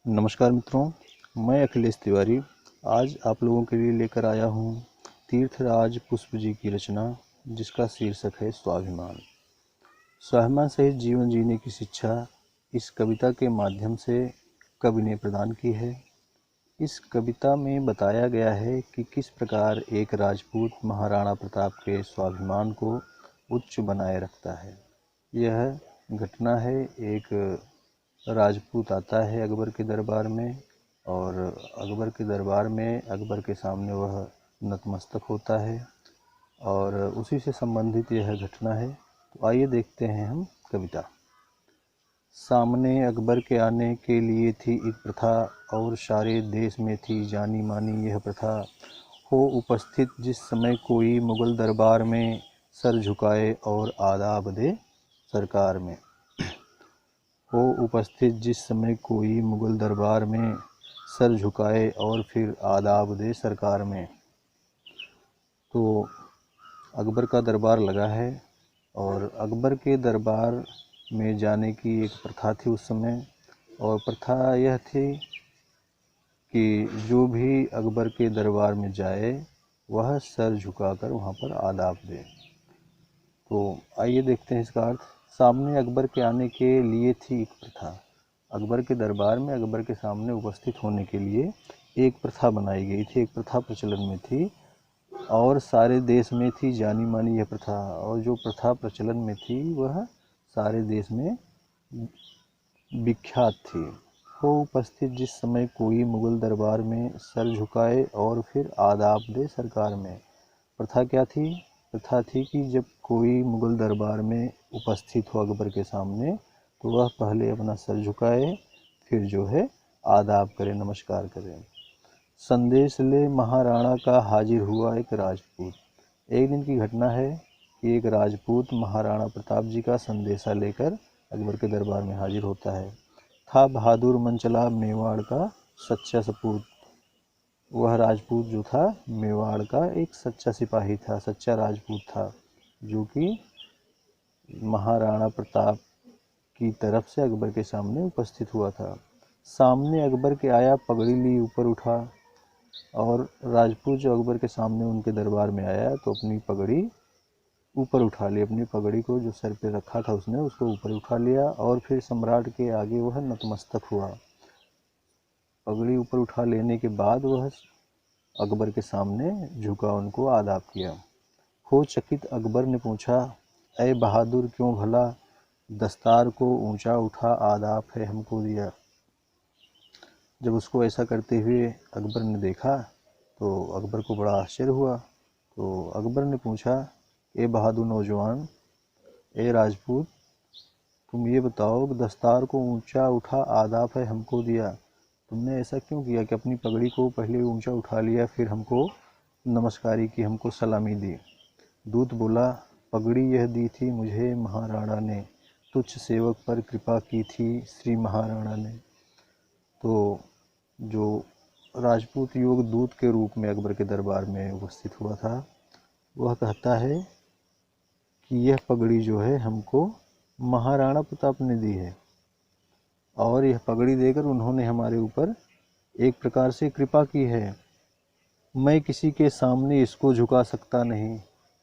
नमस्कार मित्रों, मैं अखिलेश तिवारी आज आप लोगों के लिए लेकर आया हूँ तीर्थराज पुष्प जी की रचना, जिसका शीर्षक है स्वाभिमान। स्वाभिमान सहित जीवन जीने की शिक्षा इस कविता के माध्यम से कवि ने प्रदान की है। इस कविता में बताया गया है कि किस प्रकार एक राजपूत महाराणा प्रताप के स्वाभिमान को उच्च बनाए रखता है। यह घटना है, एक राजपूत आता है अकबर के दरबार में और अकबर के दरबार में अकबर के सामने वह नतमस्तक होता है और उसी से संबंधित यह घटना है। तो आइए देखते हैं हम कविता। सामने अकबर के आने के लिए थी एक प्रथा और सारे देश में थी जानी मानी यह प्रथा। हो उपस्थित जिस समय कोई मुगल दरबार में सर झुकाए और आदाब दे सरकार में। हो उपस्थित जिस समय कोई मुगल दरबार में सर झुकाए और फिर आदाब दे सरकार में। तो अकबर का दरबार लगा है और अकबर के दरबार में जाने की एक प्रथा थी उस समय, और प्रथा यह थी कि जो भी अकबर के दरबार में जाए वह सर झुकाकर वहाँ पर आदाब दे। तो आइए देखते हैं इसका अर्थ। सामने अकबर के आने के लिए थी एक प्रथा। अकबर के दरबार में अकबर के सामने उपस्थित होने के लिए एक प्रथा बनाई गई थी, एक प्रथा प्रचलन में थी और सारे देश में थी जानी मानी यह प्रथा। और जो प्रथा प्रचलन में थी वह सारे देश में विख्यात थी। हो उपस्थित जिस समय कोई मुगल दरबार में सर झुकाए और फिर आदाब दे सरकार में। प्रथा क्या थी? प्रथा थी कि जब कोई मुगल दरबार में उपस्थित हो अकबर के सामने तो वह पहले अपना सर झुकाए, फिर जो है आदाब करे, नमस्कार करे। संदेश ले महाराणा का हाजिर हुआ एक राजपूत। एक दिन की घटना है कि एक राजपूत महाराणा प्रताप जी का संदेशा लेकर अकबर के दरबार में हाजिर होता है। था बहादुर मनचला मेवाड़ का सच्चा सपूत। वह राजपूत जो था मेवाड़ का एक सच्चा सिपाही था, सच्चा राजपूत था, जो कि महाराणा प्रताप की तरफ से अकबर के सामने उपस्थित हुआ था। सामने अकबर के आया, पगड़ी ली ऊपर उठा। और राजपूत जो अकबर के सामने उनके दरबार में आया तो अपनी पगड़ी ऊपर उठा ली, अपनी पगड़ी को जो सर पे रखा था उसने उसको ऊपर उठा लिया और फिर सम्राट के आगे वह नतमस्तक हुआ। पगड़ी ऊपर उठा लेने के बाद वह अकबर के सामने झुका, उनको आदाब किया। हो चकित अकबर ने पूछा, ऐ बहादुर क्यों भला दस्तार को ऊंचा उठा आदाब है हमको दिया। जब उसको ऐसा करते हुए अकबर ने देखा तो अकबर को बड़ा आश्चर्य हुआ। तो अकबर ने पूछा, ए बहादुर नौजवान, ए राजपूत, तुम ये बताओ कि दस्तार को ऊंचा उठा आदाब है हमको दिया, तुमने ऐसा क्यों किया कि अपनी पगड़ी को पहले ऊंचा उठा लिया फिर हमको नमस्कारी की, हमको सलामी दी। दूत बोला, पगड़ी यह दी थी मुझे महाराणा ने, तुच्छ सेवक पर कृपा की थी श्री महाराणा ने। तो जो राजपूत युवक दूत के रूप में अकबर के दरबार में उपस्थित हुआ था वह कहता है कि यह पगड़ी जो है हमको महाराणा प्रताप ने दी है और यह पगड़ी देकर उन्होंने हमारे ऊपर एक प्रकार से कृपा की है। मैं किसी के सामने इसको झुका सकता नहीं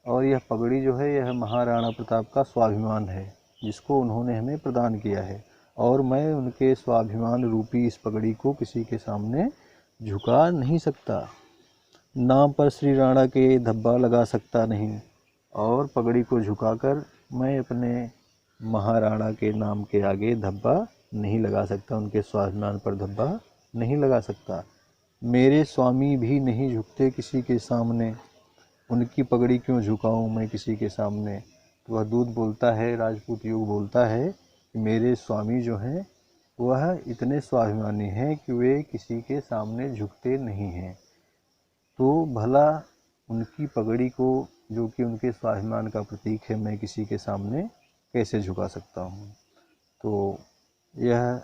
और यह पगड़ी जो है यह महाराणा प्रताप का स्वाभिमान है जिसको उन्होंने हमें प्रदान किया है, और मैं उनके स्वाभिमान रूपी इस पगड़ी को किसी के सामने झुका नहीं सकता। नाम पर श्री राणा के धब्बा लगा सकता नहीं और पगड़ी को झुकाकर मैं अपने महाराणा के नाम के आगे धब्बा नहीं लगा सकता, उनके स्वाभिमान पर धब्बा नहीं लगा सकता। मेरे स्वामी भी नहीं झुकते किसी के सामने, उनकी पगड़ी क्यों झुकाऊं मैं किसी के सामने। तो वह दूत बोलता है, राजपूत युग बोलता है कि मेरे स्वामी जो हैं वह इतने स्वाभिमानी हैं कि वे किसी के सामने झुकते नहीं हैं, तो भला उनकी पगड़ी को जो कि उनके स्वाभिमान का प्रतीक है मैं किसी के सामने कैसे झुका सकता हूँ। तो यह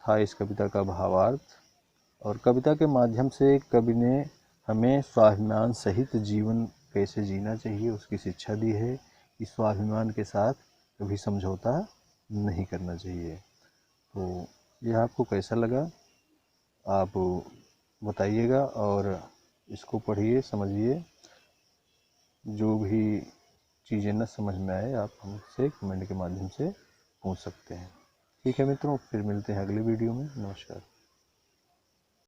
था इस कविता का भावार्थ, और कविता के माध्यम से कवि ने हमें स्वाभिमान सहित जीवन कैसे जीना चाहिए उसकी शिक्षा दी है कि स्वाभिमान के साथ कभी समझौता नहीं करना चाहिए। तो यह आपको कैसा लगा आप बताइएगा और इसको पढ़िए, समझिए। जो भी चीज़ें न समझ में आए आप हमसे कमेंट के माध्यम से पूछ सकते हैं। ठीक है मित्रों, फिर मिलते हैं अगले वीडियो में। नमस्कार।